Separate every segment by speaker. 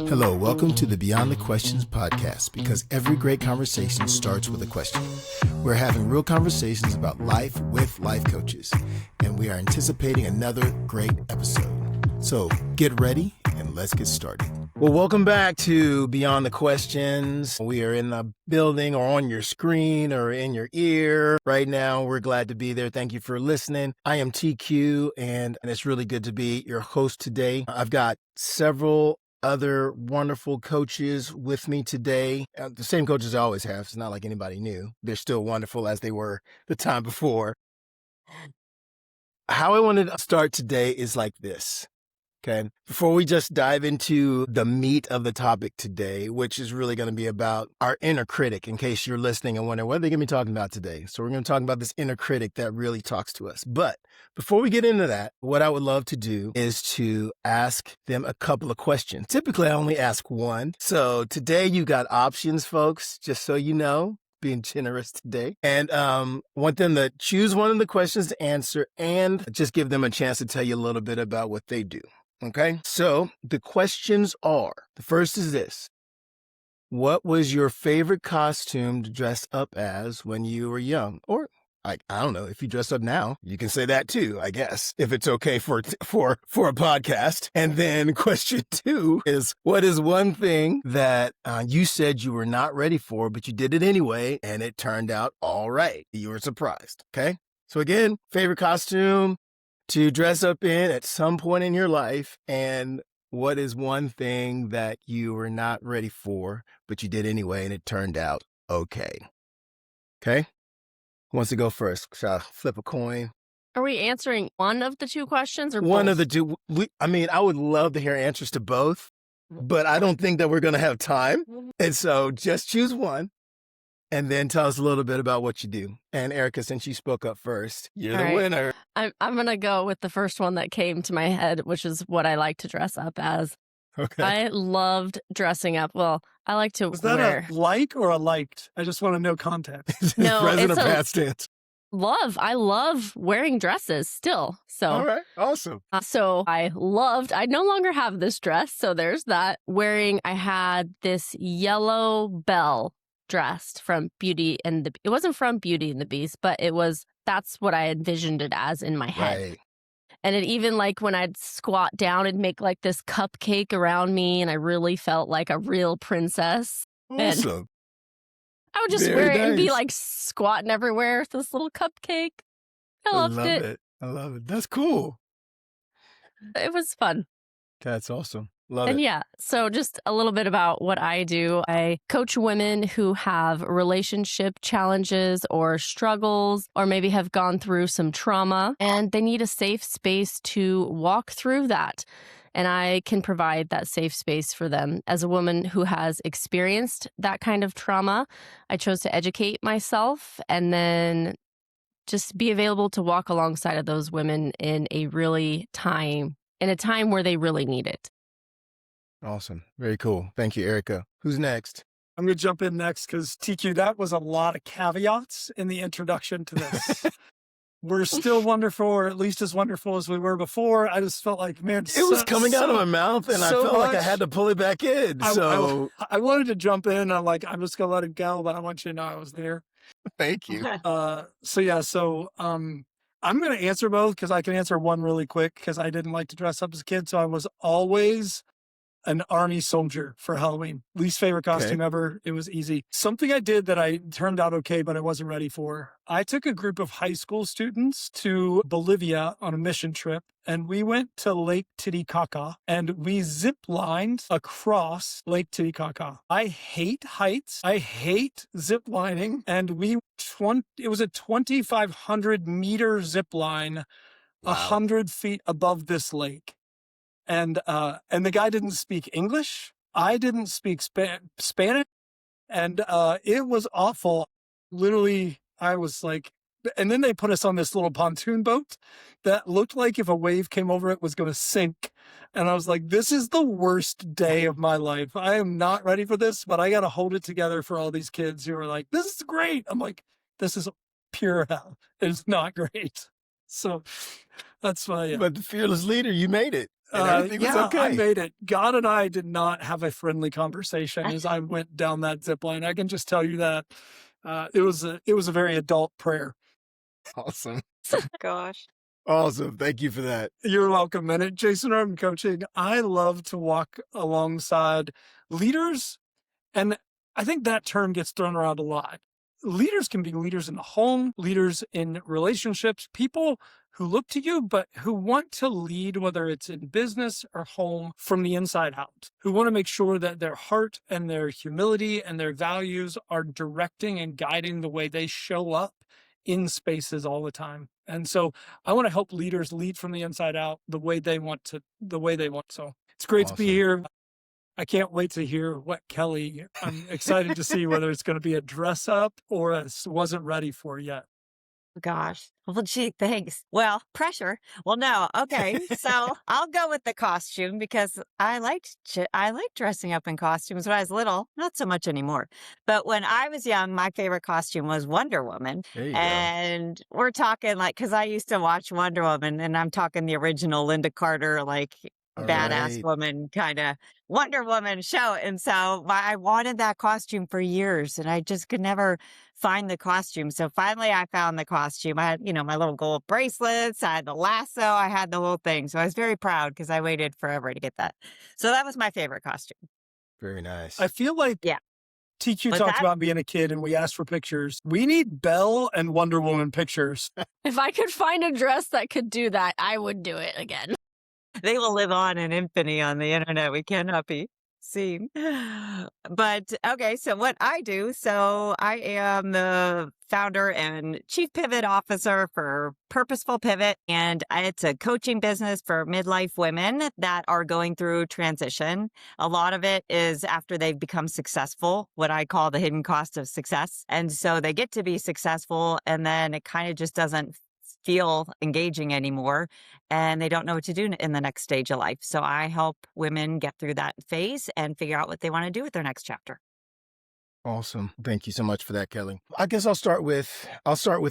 Speaker 1: Hello, welcome to the Beyond the Questions podcast, because every great conversation starts with a question. We're having real conversations about life with life coaches, and we are anticipating another great episode. So get ready and let's get started. Well, welcome back to Beyond the Questions. We are in the building or on your screen or in your ear right now. We're glad to be there. Thank you for listening. I am TQ, and it's really good to be your host today. I've got several other wonderful coaches with me today. The same coaches I always have. It's not like anybody new. They're still wonderful as they were the time before. How I wanted to start today is like this. Okay. Before we just dive into the meat of the topic today, which is really going to be about our inner critic, in case you're listening and wondering what they're going to be talking about today. So we're going to talk about this inner critic that really talks to us. But before we get into that, what I would love to do is to ask them a couple of questions. Typically, I only ask one. So today you got options, folks, just so you know. Being generous today, and want them to choose one of the questions to answer and just give them a chance to tell you a little bit about what they do. Okay, so the questions are, the first is this: what was your favorite costume to dress up as when you were young? Or I don't know, if you dress up now, you can say that too, I guess, if it's okay for a podcast. And then question 2 is, what is one thing that you said you were not ready for, but you did it anyway, and it turned out all right? You were surprised. Okay. So again, favorite costume to dress up in at some point in your life, and what is one thing that you were not ready for, but you did anyway, and it turned out okay? Okay. Who wants to go first? Shall I flip a coin?
Speaker 2: Are we answering one of the two questions or
Speaker 1: one
Speaker 2: both?
Speaker 1: of the two? I would love to hear answers to both, but I don't think that we're going to have time. And so just choose one and then tell us a little bit about what you do. And Erica, since you spoke up first, you're the winner.
Speaker 2: I'm going to go with the first one that came to my head, which is what I like to dress up as.
Speaker 1: Okay.
Speaker 2: I loved dressing up. Well, I like to
Speaker 3: Was that
Speaker 2: wear...
Speaker 3: a like or a liked? I just want to know context.
Speaker 2: No,
Speaker 1: present
Speaker 2: it's
Speaker 1: or past tense?
Speaker 2: Love. I love wearing dresses still. So,
Speaker 1: all right. Awesome.
Speaker 2: So I no longer have this dress. So there's that. I had this yellow bell dressed from Beauty and the... It wasn't from Beauty and the Beast, but that's what I envisioned it as in my head.
Speaker 1: Right.
Speaker 2: And it even, like, when I'd squat down, it'd make like this cupcake around me, and I really felt like a real princess.
Speaker 1: Awesome.
Speaker 2: And I would just
Speaker 1: Very
Speaker 2: wear it and be
Speaker 1: nice.
Speaker 2: like squatting everywhere with this little cupcake. I loved it.
Speaker 1: I love it. That's cool.
Speaker 2: It was fun.
Speaker 1: That's awesome. Love
Speaker 2: And
Speaker 1: it.
Speaker 2: yeah, so just a little bit about what I do. I coach women who have relationship challenges or struggles, or maybe have gone through some trauma, and they need a safe space to walk through that. And I can provide that safe space for them. As a woman who has experienced that kind of trauma, I chose to educate myself and then just be available to walk alongside of those women in a time where they really need it.
Speaker 1: Awesome. Very cool. Thank you, Erica. Who's next?
Speaker 3: I'm going to jump in next because TQ, that was a lot of caveats in the introduction to this. We're still wonderful, or at least as wonderful as we were before. I just felt like, man,
Speaker 1: It was coming out of my mouth, and I felt like I had to pull it back in.
Speaker 3: I wanted to jump in. I'm like, I'm just going to let it go, but I want you to know I was there.
Speaker 1: Thank you.
Speaker 3: I'm going to answer both because I can answer one really quick because I didn't like to dress up as a kid. So I was always an army soldier for Halloween. Least favorite costume ever. It was easy. Something I did that I turned out okay, but I wasn't ready for. I took a group of high school students to Bolivia on a mission trip, and we went to Lake Titicaca, and we zip lined across Lake Titicaca. I hate heights. I hate zip lining, and it was a 2,500 meter zip line, 100 feet above this lake. And the guy didn't speak English. I didn't speak Spanish. And it was awful. Literally, I was like, and then they put us on this little pontoon boat that looked like if a wave came over, it was going to sink. And I was like, this is the worst day of my life. I am not ready for this, but I got to hold it together for all these kids who are like, this is great. I'm like, this is pure hell. It's not great. So that's why.
Speaker 1: But the fearless leader, you made it. And everything was okay.
Speaker 3: I made it. God and I did not have a friendly conversation as I went down that zip line. I can just tell you that it was a very adult prayer.
Speaker 1: Awesome.
Speaker 4: Gosh.
Speaker 1: Awesome. Thank you for that.
Speaker 3: You're welcome. And at Jason Urban Coaching, I love to walk alongside leaders. And I think that term gets thrown around a lot. Leaders can be leaders in the home, leaders in relationships, people who look to you, but who want to lead, whether it's in business or home, from the inside out, who want to make sure that their heart and their humility and their values are directing and guiding the way they show up in spaces all the time. And so I want to help leaders lead from the inside out the way they want to. So it's great to be here. I can't wait to hear what Kelly, I'm excited to see whether it's going to be a dress up or a wasn't ready for yet.
Speaker 4: Gosh. Well, gee, thanks. Well, pressure. Well, no. Okay. So I'll go with the costume because I liked dressing up in costumes when I was little. Not so much anymore. But when I was young, my favorite costume was Wonder Woman.
Speaker 1: There you
Speaker 4: And we're talking because I used to watch Wonder Woman, and I'm talking the original Linda Carter, badass
Speaker 1: right.
Speaker 4: woman kind of Wonder Woman show. And so I wanted that costume for years, and I just could never find the costume. So finally I found the costume. I had, my little gold bracelets, I had the lasso, I had the whole thing. So I was very proud because I waited forever to get that. So that was my favorite costume.
Speaker 1: Very nice.
Speaker 3: I feel like TQ talked about being a kid and we asked for pictures. We need Belle and Wonder Woman pictures.
Speaker 2: If I could find a dress that could do that, I would do it again.
Speaker 4: They will live on in infamy on the internet. We cannot be seen. But okay, so what I do, so I am the founder and chief pivot officer for Purposeful Pivot. And it's a coaching business for midlife women that are going through transition. A lot of it is after they've become successful, what I call the hidden cost of success. And so they get to be successful, and then it kind of just doesn't feel engaging anymore, and they don't know what to do in the next stage of life. So I help women get through that phase and figure out what they want to do with their next chapter.
Speaker 1: Awesome. Thank you so much for that, Kelly. I guess I'll start with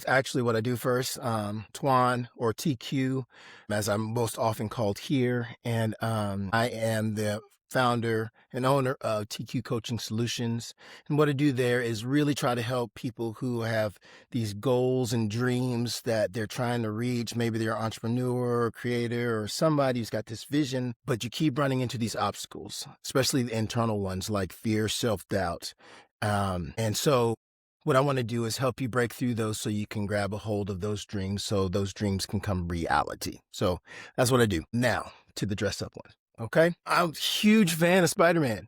Speaker 1: actually what I do first. Twan, or TQ, as I'm most often called here. And I am the founder and owner of TQ Coaching Solutions. And what I do there is really try to help people who have these goals and dreams that they're trying to reach. Maybe they're an entrepreneur or creator or somebody who's got this vision, but you keep running into these obstacles, especially the internal ones like fear, self-doubt. And so what I want to do is help you break through those so you can grab a hold of those dreams so those dreams can come reality. So that's what I do. Now to the dress up one. Okay. I'm a huge fan of Spider-Man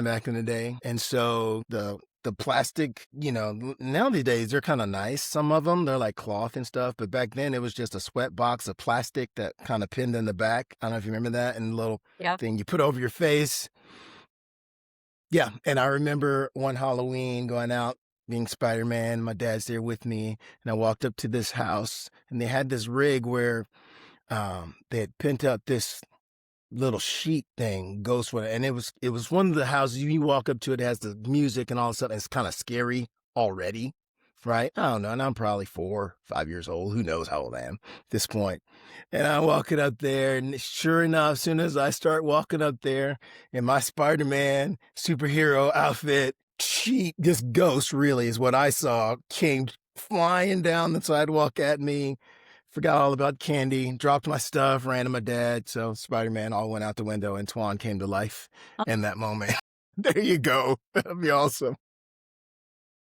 Speaker 1: back in the day. And so the plastic, nowadays they're kind of nice. Some of them, they're like cloth and stuff. But back then it was just a sweat box of plastic that kind of pinned in the back. I don't know if you remember that, and a little thing you put over your face. Yeah. And I remember one Halloween going out being Spider-Man. My dad's there with me. And I walked up to this house and they had this rig where they had pinned up this little sheet thing, ghost one, and it was one of the houses you walk up to, it has the music and all this stuff, and it's kind of scary already, right? I don't know, and I'm probably 4, 5 years old, who knows how old I am at this point. And I'm walking up there, and sure enough, as soon as I start walking up there in my Spider-Man superhero outfit, this ghost really is what I saw, came flying down the sidewalk at me. Forgot all about candy, dropped my stuff, ran to my dad. So Spider-Man all went out the window and Twan came to life in that moment. There you go. That'd be awesome.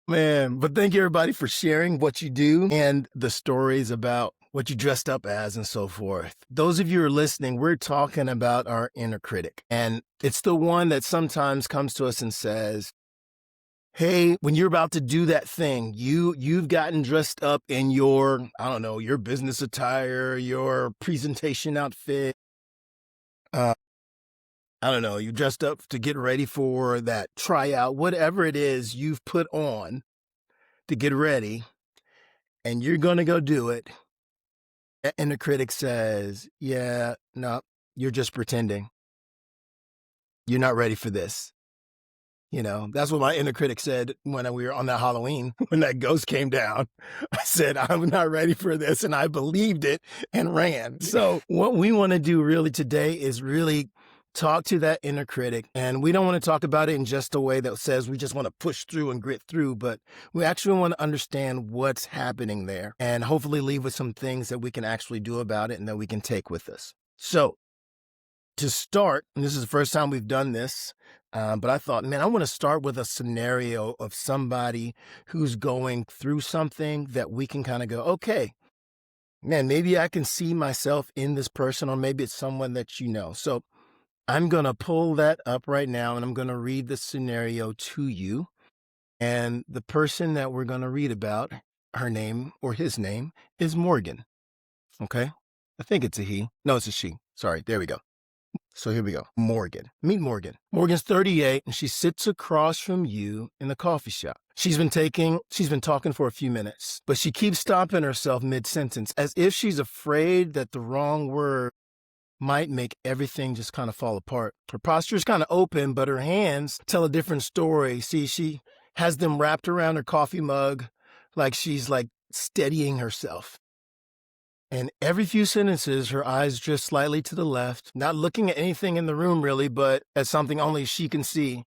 Speaker 1: Man, but thank you everybody for sharing what you do and the stories about what you dressed up as and so forth. Those of you who are listening, we're talking about our inner critic. And it's the one that sometimes comes to us and says, hey, when you're about to do that thing, you've gotten dressed up in your, I don't know, your business attire, your presentation outfit. I don't know, you dressed up to get ready for that tryout, whatever it is you've put on to get ready, and you're going to go do it. And the critic says, yeah, no, you're just pretending. You're not ready for this. That's what my inner critic said when we were on that Halloween, when that ghost came down. I said, I'm not ready for this. And I believed it and ran. So what we want to do really today is really talk to that inner critic. And we don't want to talk about it in just a way that says we just want to push through and grit through, but we actually want to understand what's happening there and hopefully leave with some things that we can actually do about it and that we can take with us. So to start, and this is the first time we've done this, but I thought, man, I want to start with a scenario of somebody who's going through something that we can kind of go, okay, man, maybe I can see myself in this person, or maybe it's someone that you know. So I'm going to pull that up right now, and I'm going to read the scenario to you. And the person that we're going to read about, her name or his name is Morgan. Okay? I think it's a he. No, it's a she. Sorry. There we go. So here we go. Morgan. Meet Morgan. Morgan's 38 and she sits across from you in the coffee shop. She's been talking for a few minutes, but she keeps stopping herself mid-sentence as if she's afraid that the wrong word might make everything just kind of fall apart. Her posture is kind of open, but her hands tell a different story. See, she has them wrapped around her coffee mug like she's steadying herself. And every few sentences, her eyes drift slightly to the left, not looking at anything in the room really, but at something only she can see.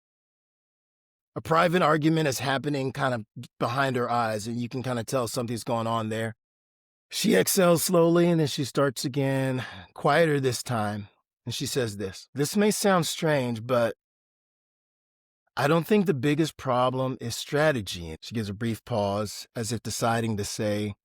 Speaker 1: A private argument is happening kind of behind her eyes, and you can kind of tell something's going on there. She exhales slowly, and then she starts again, quieter this time. And she says this. This may sound strange, but I don't think the biggest problem is strategy. She gives a brief pause, as if deciding to say,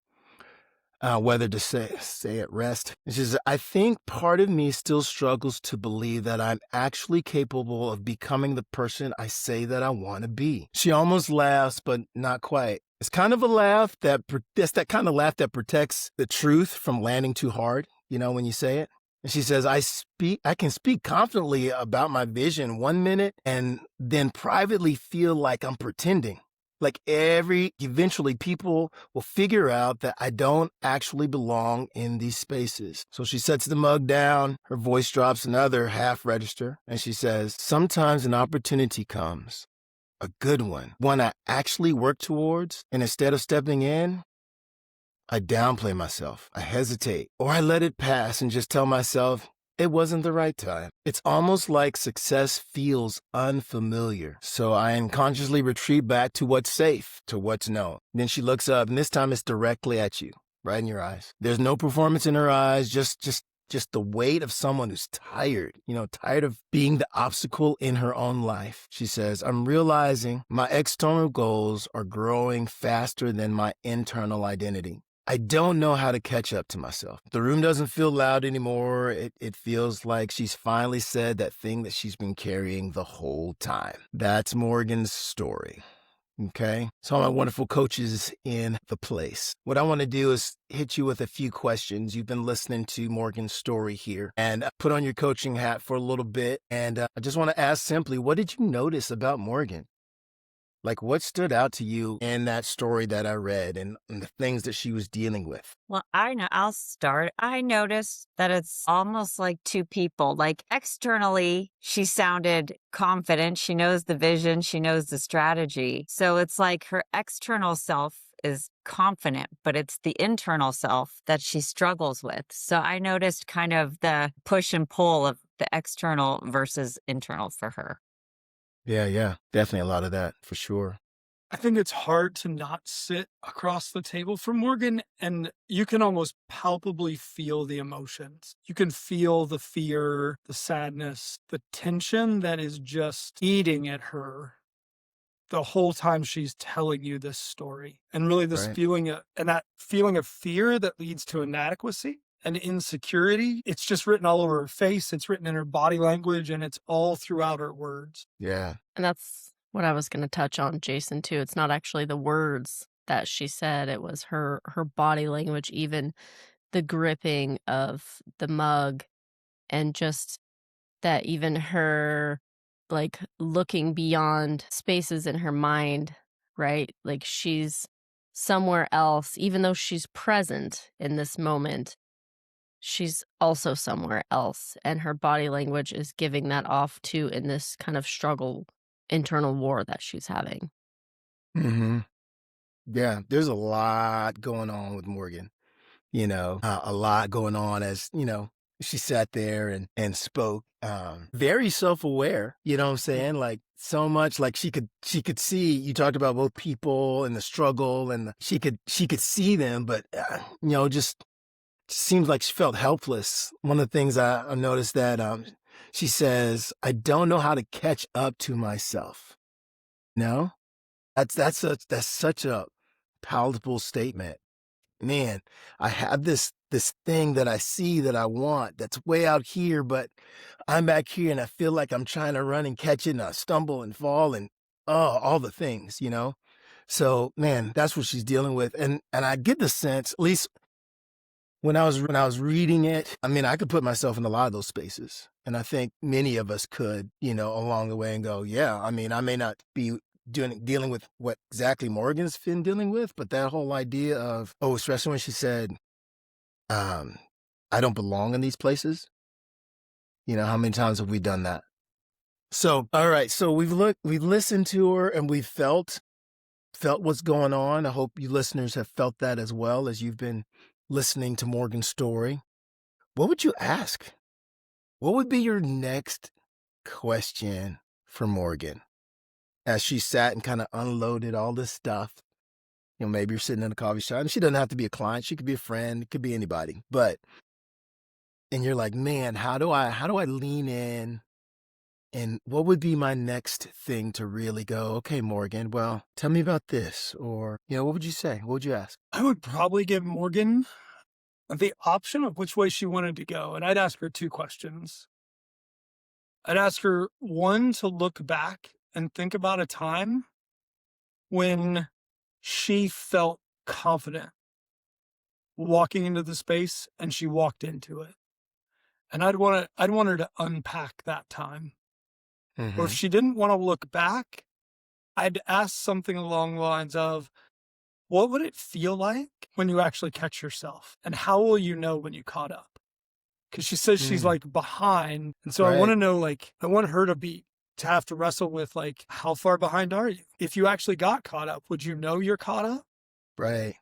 Speaker 1: whether to say at rest. She says, I think part of me still struggles to believe that I'm actually capable of becoming the person I say that I want to be. She almost laughs, but not quite. It's kind of a laugh that's that kind of laugh that protects the truth from landing too hard, when you say it. And she says, I can speak confidently about my vision 1 minute and then privately feel like I'm pretending. Eventually people will figure out that I don't actually belong in these spaces. So she sets the mug down, her voice drops another half register, and she says, sometimes an opportunity comes, a good one I actually work towards, and instead of stepping in, I downplay myself, I hesitate, or I let it pass and just tell myself, it wasn't the right time. It's almost like success feels unfamiliar. So I unconsciously retreat back to what's safe, to what's known. Then she looks up, and this time it's directly at you, right in your eyes. There's no performance in her eyes, just the weight of someone who's tired, tired of being the obstacle in her own life. She says, I'm realizing my external goals are growing faster than my internal identity. I don't know how to catch up to myself. The room doesn't feel loud anymore. It feels like she's finally said that thing that she's been carrying the whole time. That's Morgan's story. Okay? So all my wonderful coaches in the place. What I want to do is hit you with a few questions. You've been listening to Morgan's story here, and put on your coaching hat for a little bit. And I just want to ask simply, what did you notice about Morgan? What stood out to you in that story that I read and the things that she was dealing with?
Speaker 4: Well, I'll start. I noticed that it's almost like two people. Externally, she sounded confident. She knows the vision. She knows the strategy. So it's like her external self is confident, but it's the internal self that she struggles with. So I noticed kind of the push and pull of the external versus internal for her.
Speaker 1: Yeah. Definitely a lot of that, for sure.
Speaker 3: I think it's hard to not sit across the table from Morgan, and you can almost palpably feel the emotions. You can feel the fear, the sadness, the tension that is just eating at her the whole time she's telling you this story. And really this feeling that feeling of fear that leads to inadequacy and insecurity. It's just written all over her face. It's written in her body language, and it's all throughout her words.
Speaker 1: Yeah.
Speaker 2: And that's what I was going to touch on, Jason, too. It's not actually the words that she said. It was her body language, even the gripping of the mug, and just that even her looking beyond spaces in her mind, right? She's somewhere else, even though she's present in this moment. She's also somewhere else, and her body language is giving that off too in this kind of struggle internal war that she's having.
Speaker 1: Hmm. Yeah, there's a lot going on with Morgan. A lot going on as, she sat there and spoke, very self-aware, you know what I'm saying? Like so much like she could see, you talked about both people and the struggle and she could see them, but, just seems like she felt helpless. One of the things I noticed that, she says, "I don't know how to catch up to myself." No? That's such a palatable statement. Man, I have this thing that I see that I want that's way out here, but I'm back here and I feel like I'm trying to run and catch it and I stumble and fall and all the things. So man, that's what she's dealing with. And I get the sense, at least when I was reading it, I mean, I could put myself in a lot of those spaces. And I think many of us could, along the way and go, yeah, I mean, I may not be dealing with what exactly Morgan's been dealing with, but that whole idea of, especially when she said, um, I don't belong in these places. How many times have we done that? So, all right. So we've listened to her and we've felt what's going on. I hope you listeners have felt that as well as you've been listening to Morgan's story. What would you ask? What would be your next question for Morgan as she sat and kind of unloaded all this stuff? Maybe you're sitting in a coffee shop and she doesn't have to be a client. She could be a friend. It could be anybody. And you're like, man, how do I lean in? And what would be my next thing to really go, okay, Morgan, well, tell me about this. Or, what would you say? What would you ask?
Speaker 3: I would probably give Morgan the option of which way she wanted to go. And I'd ask her two questions. I'd ask her, one, to look back and think about a time when she felt confident walking into the space and she walked into it. And I'd want her to unpack that time. Or if she didn't want to look back, I'd ask something along the lines of, what would it feel like when you actually catch yourself? And how will you know when you caught up? Because she says she's like behind. And so I want to know, I want her to have to wrestle with how far behind are you? If you actually got caught up, would you know you're caught up?
Speaker 1: Right.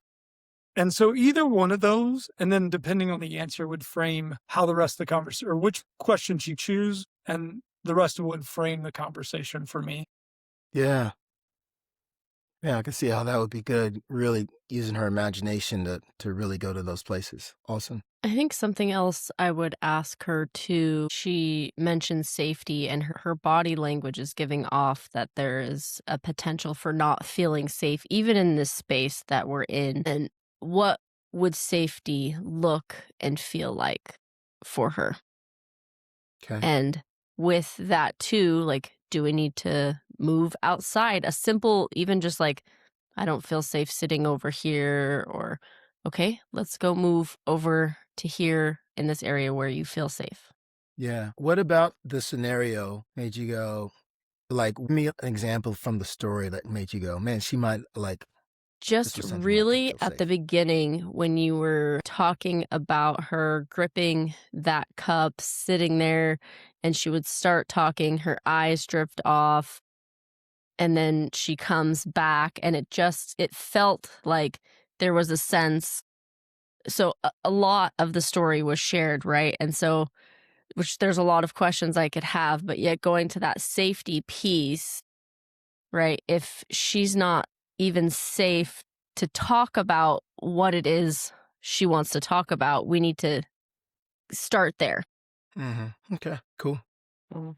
Speaker 3: And so either one of those, and then depending on the answer, would frame how the rest of the conversation, or which questions you choose, and the rest of it would frame the conversation for me.
Speaker 1: Yeah. Yeah, I can see how that would be good, really using her imagination to really go to those places. Awesome.
Speaker 2: I think something else I would ask her too, she mentioned safety and her body language is giving off that there is a potential for not feeling safe, even in this space that we're in. And what would safety look and feel like for her?
Speaker 1: Okay.
Speaker 2: And with that too, do we need to move outside? A simple, even just I don't feel safe sitting over here, or, okay, let's go move over to here in this area where you feel safe.
Speaker 1: Yeah. What about the scenario made you go, give me an example from the story that made you go, man, she might
Speaker 2: Just
Speaker 1: was something that could
Speaker 2: really
Speaker 1: feel
Speaker 2: at the
Speaker 1: safe.
Speaker 2: beginning when you were talking about her gripping that cup, sitting there, and she would start talking, her eyes drift off, and then she comes back, and it felt like there was a sense. So a lot of the story was shared, right? And so, which there's a lot of questions I could have, but yet going to that safety piece, right? If she's not even safe to talk about what it is she wants to talk about, we need to start there.
Speaker 1: Mm-hmm. Okay, cool.
Speaker 2: Mm.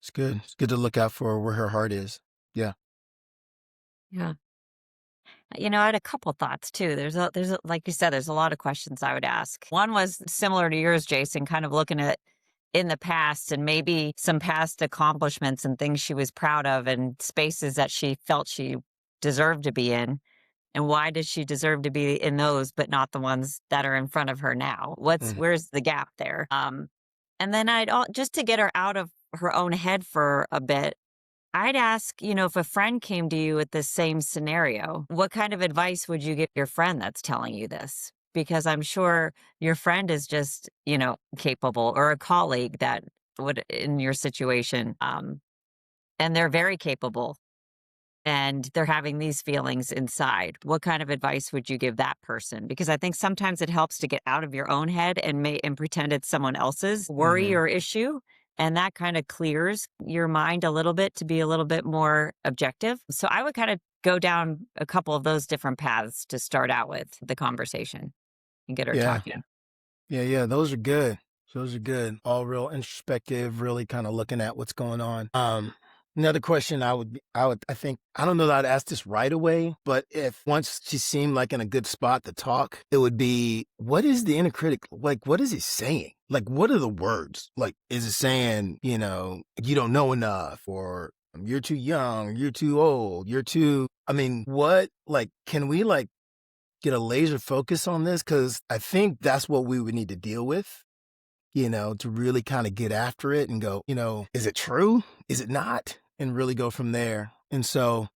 Speaker 1: It's good. It's good to look out for where her heart is. Yeah.
Speaker 4: Yeah. I had a couple thoughts too. Like you said, there's a lot of questions I would ask. One was similar to yours, Jason, kind of looking at in the past and maybe some past accomplishments and things she was proud of and spaces that she felt she deserved to be in. And why does she deserve to be in those, but not the ones that are in front of her now? Where's the gap there? And then just to get her out of her own head for a bit, I'd ask, if a friend came to you with this same scenario, what kind of advice would you give your friend that's telling you this? Because I'm sure your friend is just, capable, or a colleague that would in your situation. and they're very capable and they're having these feelings inside. What kind of advice would you give that person? Because I think sometimes it helps to get out of your own head and pretend it's someone else's worry or issue. And that kind of clears your mind a little bit to be a little bit more objective. So I would kind of go down a couple of those different paths to start out with the conversation and get her
Speaker 1: Yeah.
Speaker 4: talking.
Speaker 1: Yeah. Those are good. Those are good. All real introspective, really kind of looking at what's going on. Another question I think, I don't know that I'd ask this right away, but if once she seemed like in a good spot to talk, it would be, what is the inner critic? Like, what is he saying? Like, what are the words? Like, is it saying, you don't know enough, or you're too young, you're too old, what, like, can we like get a laser focus on this? Cause I think that's what we would need to deal with, to really kind of get after it and go, is it true? Is it not? And really go from there. And so,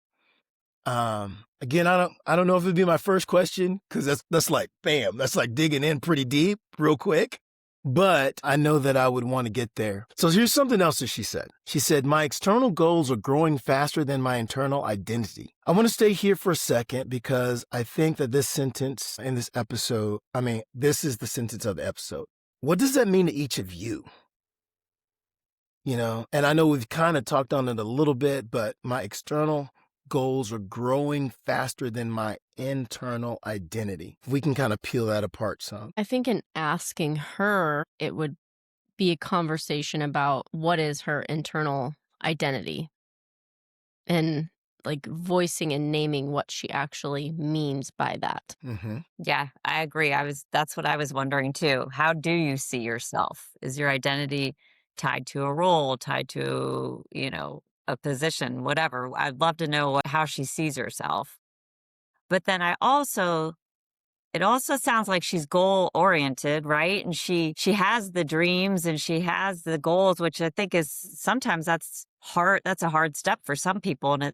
Speaker 1: again, I don't know if it'd be my first question, because that's like, bam, that's like digging in pretty deep real quick. But I know that I would want to get there. So here's something else that she said. She said, my external goals are growing faster than my internal identity. I want to stay here for a second, because I think that this sentence in this episode, this is the sentence of the episode. What does that mean to each of you? And I know we've kind of talked on it a little bit, but my external goals are growing faster than my internal identity. We can kind of peel that apart some.
Speaker 2: I think in asking her, it would be a conversation about what is her internal identity, and like voicing and naming what she actually means by that.
Speaker 1: Mm-hmm.
Speaker 4: Yeah, I agree. That's what I was wondering too. How do you see yourself? Is your identity tied to a role, tied to, a position, whatever? I'd love to know how she sees herself. But then it also sounds like she's goal oriented, right? And she has the dreams and she has the goals, which I think is sometimes that's hard. That's a hard step for some people. And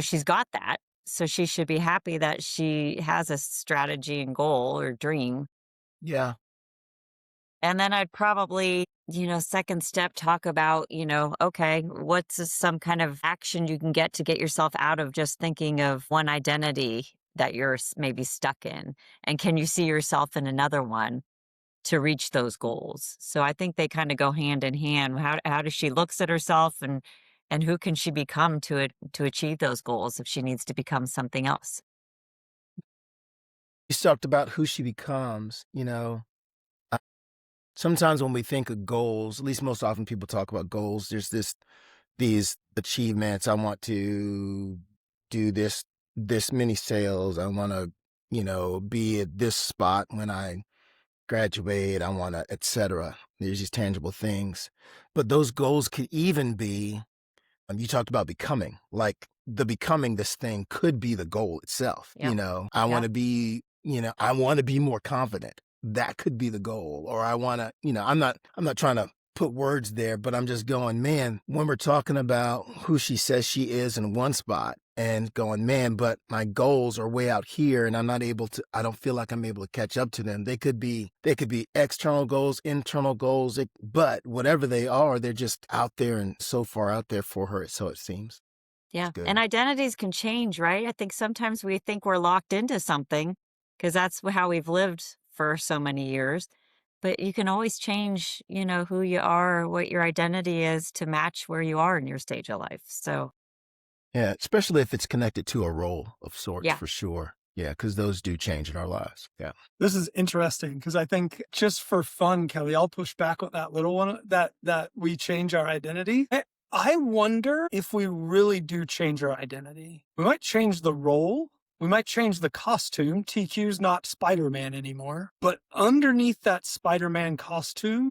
Speaker 4: she's got that. So she should be happy that she has a strategy and goal or dream.
Speaker 1: Yeah.
Speaker 4: And then I'd probably, second step, talk about, okay, what's some kind of action you can get to get yourself out of just thinking of one identity that you're maybe stuck in? And can you see yourself in another one to reach those goals? So I think they kind of go hand in hand. How does she looks at herself, and who can she become to achieve those goals if she needs to become something else?
Speaker 1: You talked about who she becomes, Sometimes when we think of goals, at least most often people talk about goals, there's these achievements. I want to do this many sales. I want to, be at this spot when I graduate. I want to, et cetera. There's these tangible things. But those goals could even be, you talked about becoming, like the becoming this thing could be the goal itself.
Speaker 4: Yep.
Speaker 1: I want to be, I want to be more confident. That could be the goal. Or I want to, I'm not trying to put words there, but I'm just going, man, when we're talking about who she says she is in one spot and going, man, but my goals are way out here and I don't feel like I'm able to catch up to them. They could be external goals, internal goals, but whatever they are, they're just out there and so far out there for her. So it seems.
Speaker 4: Yeah. And identities can change, right? I think sometimes we think we're locked into something because that's how we've lived for so many years, but you can always change, who you are, what your identity is to match where you are in your stage of life. So,
Speaker 1: yeah, especially if it's connected to a role of sorts,
Speaker 4: yeah.
Speaker 1: for sure. Yeah, because those do change in our lives. Yeah.
Speaker 3: This is interesting because I think just for fun, Kelly, I'll push back on that little one that we change our identity. I wonder if we really do change our identity. We might change the role. We might change the costume. TQ's not Spider-Man anymore. But underneath that Spider-Man costume,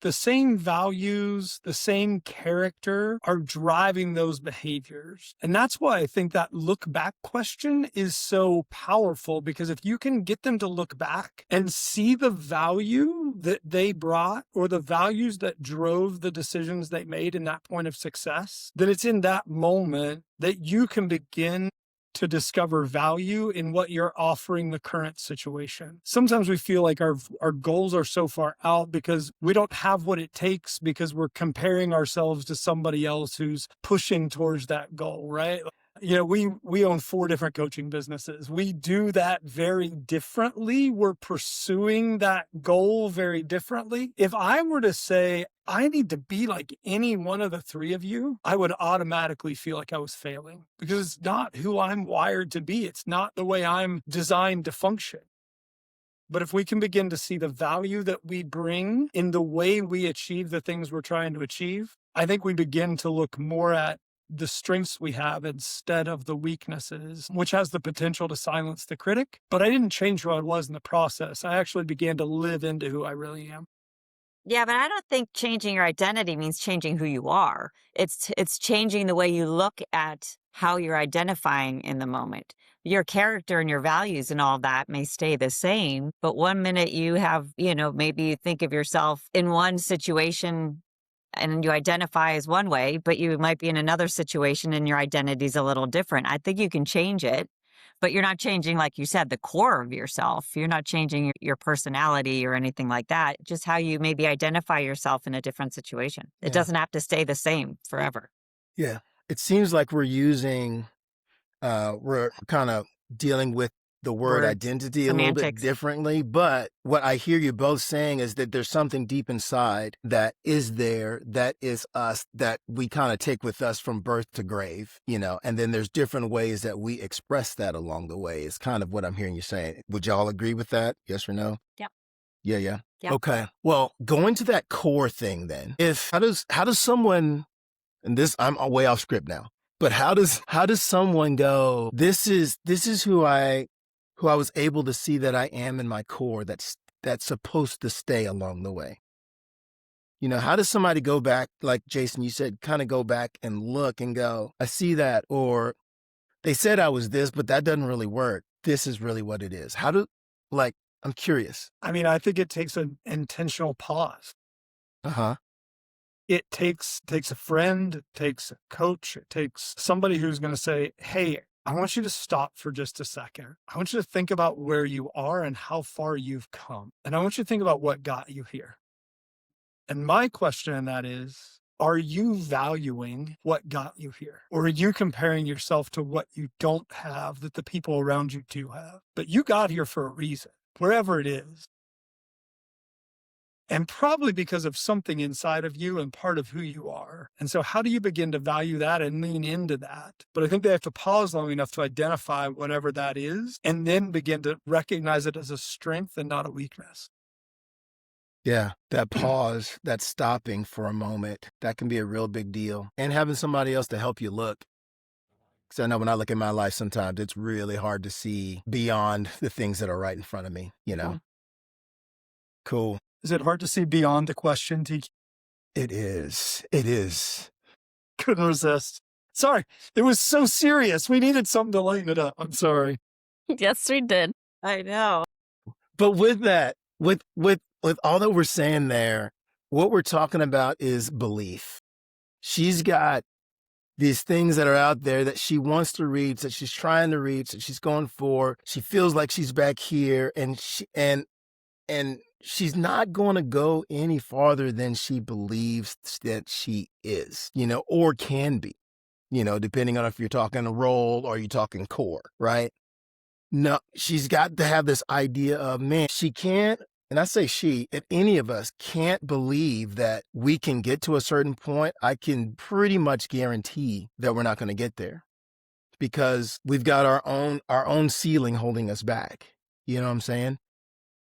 Speaker 3: the same values, the same character are driving those behaviors. And that's why I think that look back question is so powerful, because if you can get them to look back and see the value that they brought or the values that drove the decisions they made in that point of success, then it's in that moment that you can begin to discover value in what you're offering the current situation. Sometimes we feel like our goals are so far out because we don't have what it takes because we're comparing ourselves to somebody else who's pushing towards that goal, right? You know, we own 4 different coaching businesses. We do that very differently. We're pursuing that goal very differently. If I were to say, I need to be like any one of the 3 of you, I would automatically feel like I was failing because it's not who I'm wired to be. It's not the way I'm designed to function. But if we can begin to see the value that we bring in the way we achieve the things we're trying to achieve, I think we begin to look more at the strengths we have instead of the weaknesses, which has the potential to silence the critic. But I didn't change who I was in the process. I actually began to live into who I really am.
Speaker 4: Yeah, but I don't think changing your identity means changing who you are. It's changing the way you look at how you're identifying in the moment. Your character and your values and all that may stay the same, but one minute you have, maybe you think of yourself in one situation and you identify as one way, but you might be in another situation and your identity is a little different. I think you can change it, but you're not changing, like you said, the core of yourself. You're not changing your personality or anything like that, just how you maybe identify yourself in a different situation. It doesn't have to stay the same forever.
Speaker 1: Yeah. It seems like we're kind of dealing with the word
Speaker 4: Words,
Speaker 1: identity a little bit
Speaker 4: semantics.
Speaker 1: differently. But what I hear you both saying is that there's something deep inside that is there, that is us, that we kind of take with us from birth to grave, and then there's different ways that we express that along the way is kind of what I'm hearing you saying. Would y'all agree with that? Yes or no?
Speaker 4: Yeah.
Speaker 1: Yeah.
Speaker 4: Yeah.
Speaker 1: Okay. Well, going to that core thing then, how does someone, and this, I'm way off script now, but how does someone go, this is who I was able to see that I am in my core that's supposed to stay along the way? How does somebody go back, like Jason, you said, kind of go back and look and go, I see that, or they said I was this, but that doesn't really work. This is really what it is. I'm curious.
Speaker 3: I mean, I think it takes an intentional pause.
Speaker 1: Uh-huh.
Speaker 3: It takes a friend, it takes a coach, it takes somebody who's going to say, hey, I want you to stop for just a second. I want you to think about where you are and how far you've come. And I want you to think about what got you here. And my question in that is, are you valuing what got you here? Or are you comparing yourself to what you don't have that the people around you do have? But you got here for a reason, wherever it is. And probably because of something inside of you and part of who you are. And so how do you begin to value that and lean into that? But I think they have to pause long enough to identify whatever that is and then begin to recognize it as a strength and not a weakness.
Speaker 1: Yeah, that pause, that stopping for a moment, that can be a real big deal. And having somebody else to help you look. Because I know when I look at my life, sometimes it's really hard to see beyond the things that are right in front of me, Cool.
Speaker 3: Is it hard to see beyond the question, TK?
Speaker 1: It is.
Speaker 3: Couldn't resist. Sorry, it was so serious. We needed something to lighten it up. I'm sorry.
Speaker 2: Yes, we did.
Speaker 4: I know.
Speaker 1: But with that, with all that we're saying there, what we're talking about is belief. She's got these things that are out there that she wants to reach, that she's trying to reach, that she's going for. She feels like she's back here, and she's not going to go any farther than she believes that she is, or can be, depending on if you're talking a role or you're talking core, right? No, she's got to have this idea of, man, she can't, and I say she, if any of us can't believe that we can get to a certain point, I can pretty much guarantee that we're not going to get there because we've got our own ceiling holding us back. You know what I'm saying?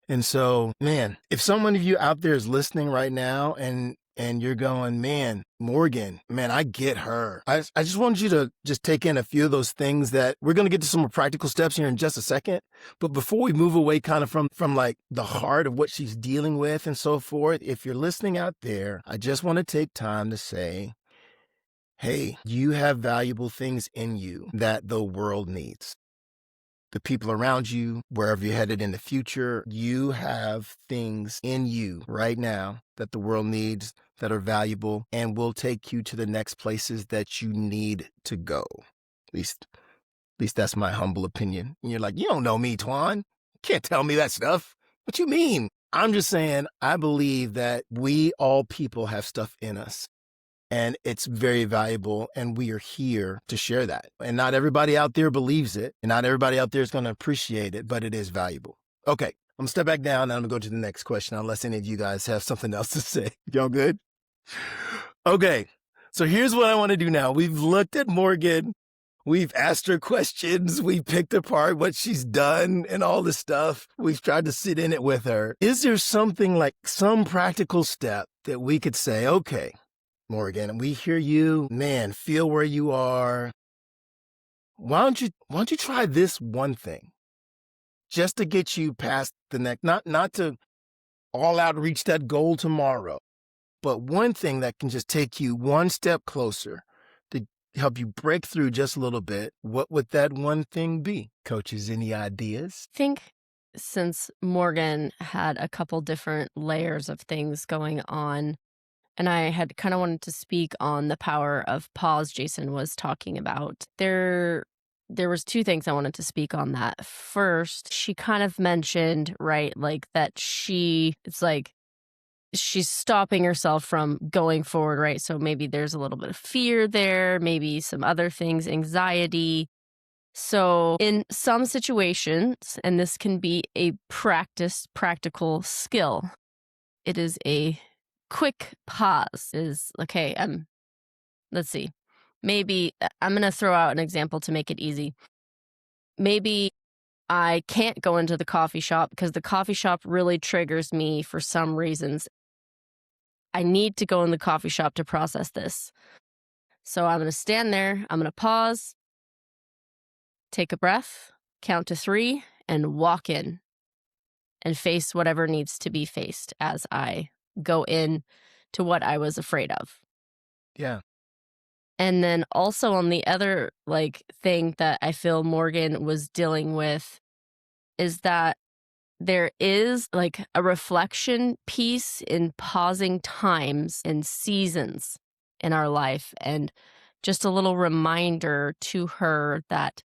Speaker 1: And so, man, if someone of you out there is listening right now and you're going, man, Morgan, man, I get her. I just want you to just take in a few of those things that we're going to get to some more practical steps here in just a second. But before we move away kind of from like the heart of what she's dealing with and so forth, if you're listening out there, I just want to take time to say, hey, you have valuable things in you that the world needs. The people around you, wherever you're headed in the future, you have things in you right now that the world needs that are valuable and will take you to the next places that you need to go. At least least that's my humble opinion. And you're like, you don't know me, Twan. Can't tell me that stuff. What you mean? I'm just saying, I believe that we all people have stuff in us. And it's very valuable, and we are here to share that. And not everybody out there believes it, and not everybody out there is going to appreciate it, but it is valuable. Okay, I'm going to step back down, and I'm going to go to the next question, unless any of you guys have something else to say. Y'all good? Okay, so here's what I want to do now. We've looked at Morgan. We've asked her questions. We've picked apart what she's done and all this stuff. We've tried to sit in it with her. Is there something like some practical step that we could say, okay, Morgan, we hear you, man, feel where you are. Why don't you try this one thing just to get you past the next, not to all out reach that goal tomorrow, but one thing that can just take you one step closer to help you break through just a little bit. What would that one thing be? Coaches, any ideas?
Speaker 2: I think since Morgan had a couple different layers of things going on, and I had kind of wanted to speak on the power of pause Jason was talking about. There was two things I wanted to speak on that. First, she kind of mentioned, right, like that it's like she's stopping herself from going forward, right? So maybe there's a little bit of fear there, maybe some other things, anxiety. So in some situations, and this can be a practical skill, it is a quick pause is, okay, let's see. Maybe I'm going to throw out an example to make it easy. Maybe I can't go into the coffee shop because the coffee shop really triggers me for some reasons. I need to go in the coffee shop to process this. So I'm going to stand there. I'm going to pause, take a breath, count to 3, and walk in and face whatever needs to be faced as I go in to what I was afraid of.
Speaker 1: Yeah.
Speaker 2: And then also on the other thing that I feel Morgan was dealing with is that there is a reflection piece in pausing times and seasons in our life, and just a little reminder to her that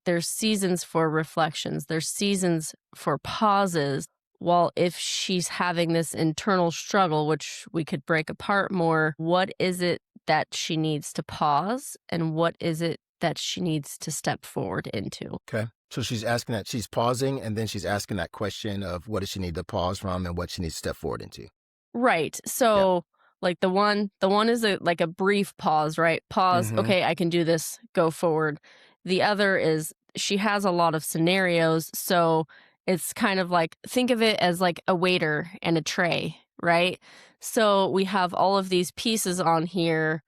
Speaker 2: there's seasons for reflections, there's seasons for pauses. Well, if she's having this internal struggle, which we could break apart more, what is it that she needs to pause and what is it that she needs to step forward into?
Speaker 1: Okay. So she's asking that, she's pausing, and then she's asking that question of what does she need to pause from and what she needs to step forward into.
Speaker 2: Right. So the one is a brief pause, right? Pause.
Speaker 1: Mhm.
Speaker 2: Okay, I can do this. Go forward. The other is she has a lot of scenarios. So it's kind of think of it as a waiter and a tray, right? So we have all of these pieces on here.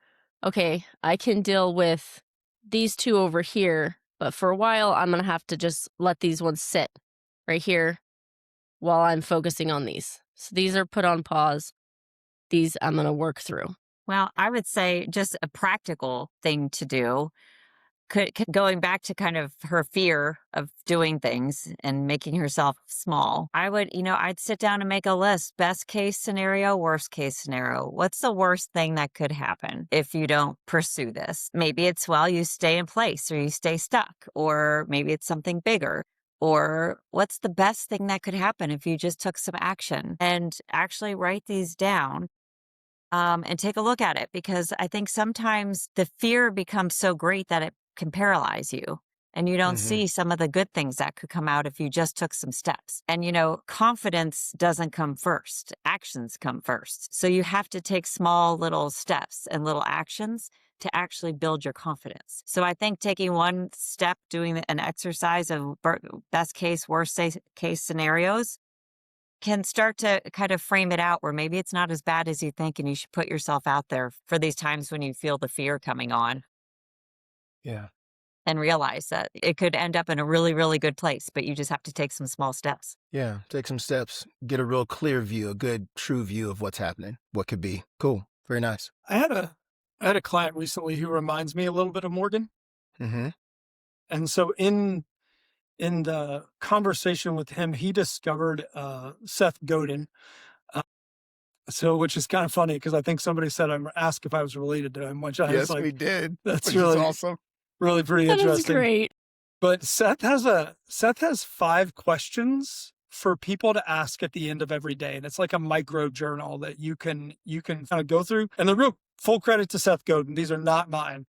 Speaker 2: Okay, I can deal with these two over here, but for a while, I'm going to have to just let these ones sit right here while I'm focusing on these. So these are put on pause. These I'm going to work through.
Speaker 4: Well, I would say just a practical thing to do. Going back to kind of her fear of doing things and making herself small, I'd sit down and make a list. Best case scenario, worst case scenario. What's the worst thing that could happen if you don't pursue this? Maybe it's, you stay in place or you stay stuck, or maybe it's something bigger. Or what's the best thing that could happen if you just took some action? And actually write these down. And take a look at it, because I think sometimes the fear becomes so great that it can paralyze you and you don't see some of the good things that could come out if you just took some steps. And, confidence doesn't come first. Actions come first. So you have to take small little steps and little actions to actually build your confidence. So I think taking one step, doing an exercise of best case, worst case scenarios, can start to kind of frame it out where maybe it's not as bad as you think, and you should put yourself out there for these times when you feel the fear coming on.
Speaker 1: Yeah.
Speaker 4: And realize that it could end up in a really, really good place, but you just have to take some small steps.
Speaker 1: Yeah. Take some steps. Get a real clear view, a good, true view of what's happening, what could be. Cool. Very nice.
Speaker 3: I had a client recently who reminds me a little bit of Morgan.
Speaker 1: Mm-hmm.
Speaker 3: And so in the conversation with him, he discovered Seth Godin. Which is kind of funny because I think somebody said, asked if I was related to him, which I was
Speaker 1: Yes, we did.
Speaker 3: that's
Speaker 1: which
Speaker 3: really
Speaker 1: is awesome.
Speaker 3: Really pretty
Speaker 2: That is
Speaker 3: interesting.
Speaker 2: great.
Speaker 3: But Seth has 5 questions for people to ask at the end of every day. And it's like a micro journal that you can kind of go through. And the real full credit to Seth Godin. These are not mine.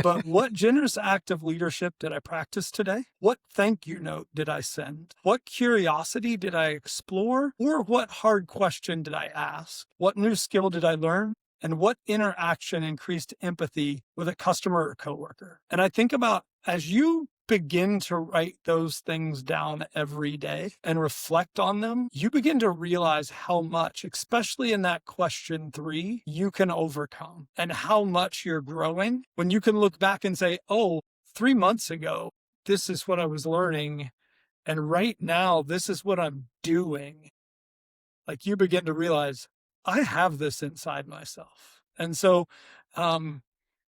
Speaker 3: But what generous act of leadership did I practice today? What thank you note did I send? What curiosity did I explore? Or what hard question did I ask? What new skill did I learn? And what interaction increased empathy with a customer or coworker? And I think about as you begin to write those things down every day and reflect on them, you begin to realize how much, especially in that question 3, you can overcome and how much you're growing when you can look back and say, oh, 3 months ago, this is what I was learning. And right now, this is what I'm doing. Like you begin to realize I have this inside myself. And so,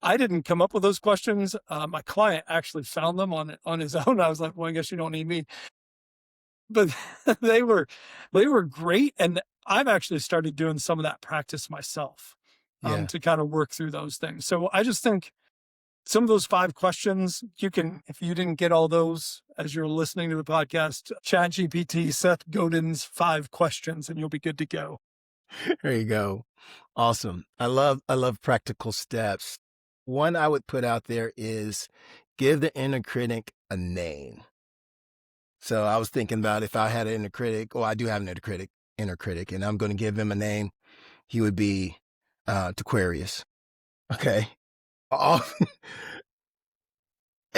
Speaker 3: I didn't come up with those questions. My client actually found them on his own. I was like, well, I guess you don't need me. But they were great. And I've actually started doing some of that practice myself to kind of work through those things. So I just think some of those 5 questions, you can, if you didn't get all those as you're listening to the podcast, ChatGPT, Seth Godin's 5 questions, and you'll be good to go.
Speaker 1: There you go. Awesome. I love practical steps. One I would put out there is give the inner critic a name. So I was thinking about if I had an inner critic, I do have an inner critic, and I'm going to give him a name. He would be Aquarius. Okay. And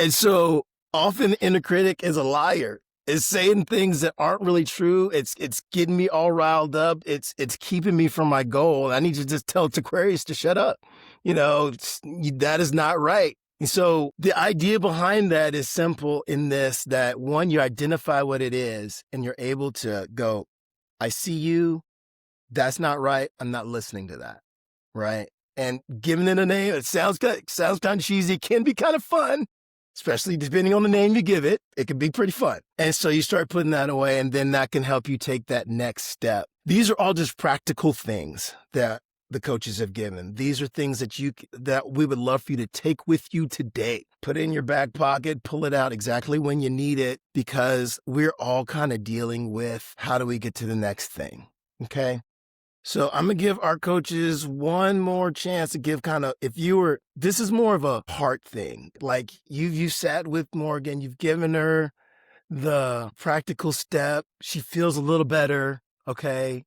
Speaker 1: so often the inner critic is a liar. It's saying things that aren't really true. It's getting me all riled up. It's keeping me from my goal. I need to just tell Aquarius to shut up. That is not right. So the idea behind that is simple in this, that one, you identify what it is and you're able to go, I see you. That's not right. I'm not listening to that. Right. And giving it a name, it sounds kind of cheesy. It can be kind of fun, especially depending on the name you give it. It can be pretty fun. And so you start putting that away, and then that can help you take that next step. These are all just practical things that the coaches have given. These are things that we would love for you to take with you today. Put it in your back pocket, pull it out exactly when you need it, because we're all kind of dealing with how do we get to the next thing. Okay. So I'm going to give our coaches one more chance to give this is more of a heart thing. Like you sat with Morgan, you've given her the practical step. She feels a little better. Okay.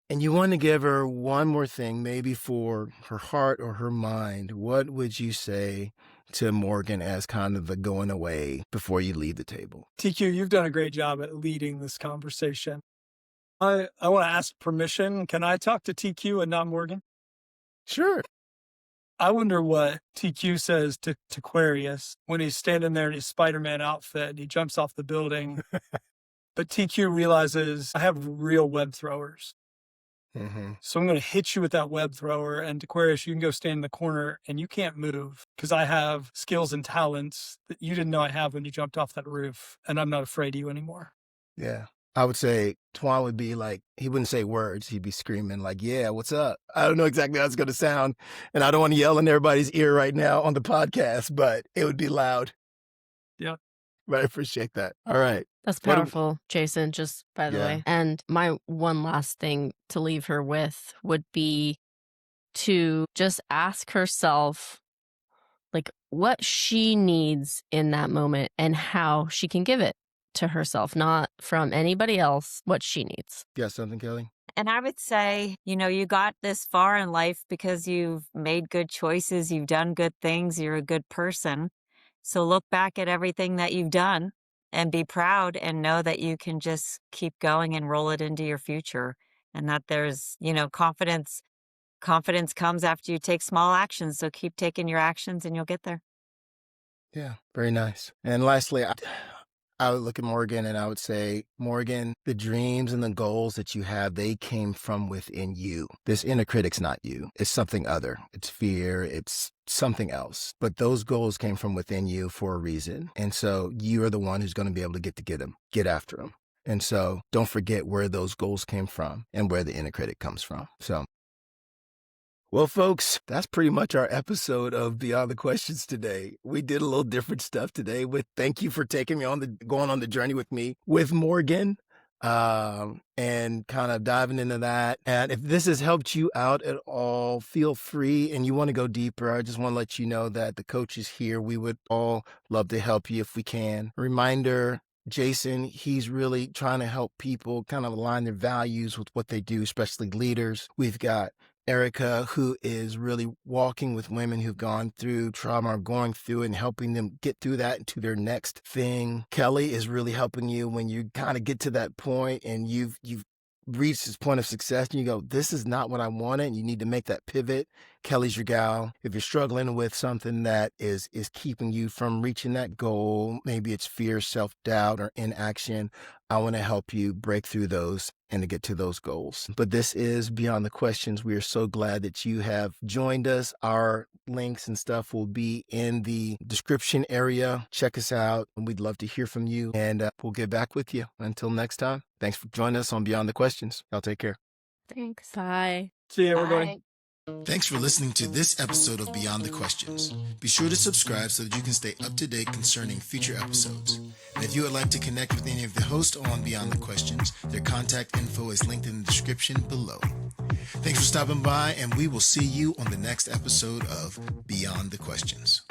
Speaker 1: And you want to give her one more thing, maybe for her heart or her mind. What would you say to Morgan as kind of the going away before you leave the table?
Speaker 3: TQ, you've done a great job at leading this conversation. I want to ask permission. Can I talk to TQ and not Morgan?
Speaker 1: Sure.
Speaker 3: I wonder what TQ says to Aquarius when he's standing there in his Spider-Man outfit and he jumps off the building. But TQ realizes I have real web throwers. Mm-hmm. So I'm going to hit you with that web thrower, and Aquarius, you can go stand in the corner and you can't move because I have skills and talents that you didn't know I have when you jumped off that roof, and I'm not afraid of you anymore.
Speaker 1: Yeah. I would say Twan would be like, he wouldn't say words. He'd be screaming like, yeah, what's up? I don't know exactly how it's going to sound. And I don't want to yell in everybody's ear right now on the podcast, but it would be loud.
Speaker 3: Yeah.
Speaker 1: But I appreciate that. All right.
Speaker 2: That's powerful, Jason, just by the way. And my one last thing to leave her with would be to just ask herself, like, what she needs in that moment and how she can give it to herself, not from anybody else, what she needs.
Speaker 1: Got something, Kelly?
Speaker 4: And I would say, you got this far in life because you've made good choices, you've done good things, you're a good person. So look back at everything that you've done and be proud and know that you can just keep going and roll it into your future. And that there's, confidence comes after you take small actions. So keep taking your actions and you'll get there.
Speaker 1: Yeah, very nice. And lastly, I would look at Morgan and I would say, Morgan, the dreams and the goals that you have, they came from within you. This inner critic's not you. It's something other. It's fear. It's something else. But those goals came from within you for a reason. And so you are the one who's going to be able to get after them. And so don't forget where those goals came from and where the inner critic comes from. So Well, folks, that's pretty much our episode of Beyond the Questions today. We did a little different stuff today. Thank you for taking me going on the journey with me with Morgan, and kind of diving into that. And if this has helped you out at all, feel free. And you want to go deeper, I just want to let you know that the coach is here. We would all love to help you if we can. Reminder, Jason, he's really trying to help people kind of align their values with what they do, especially leaders. We've got Erica, who is really walking with women who've gone through trauma or going through it and helping them get through that into their next thing. Kelly is really helping you when you kind of get to that point and you've reached this point of success and you go, this is not what I wanted, and you need to make that pivot. Kelly's your gal. If you're struggling with something that is keeping you from reaching that goal, maybe it's fear, self-doubt, or inaction, I want to help you break through those and to get to those goals. But this is Beyond the Questions. We are so glad that you have joined us. Our links and stuff will be in the description area. Check us out, and we'd love to hear from you, and we'll get back with you. Until next time, thanks for joining us on Beyond the Questions. Y'all take care.
Speaker 2: Thanks. Bye.
Speaker 3: See you, everybody.
Speaker 2: Bye.
Speaker 1: Thanks for listening to this episode of Beyond the Questions. Be sure to subscribe so that you can stay up to date concerning future episodes. And if you would like to connect with any of the hosts on Beyond the Questions, their contact info is linked in the description below. Thanks for stopping by, and we will see you on the next episode of Beyond the Questions.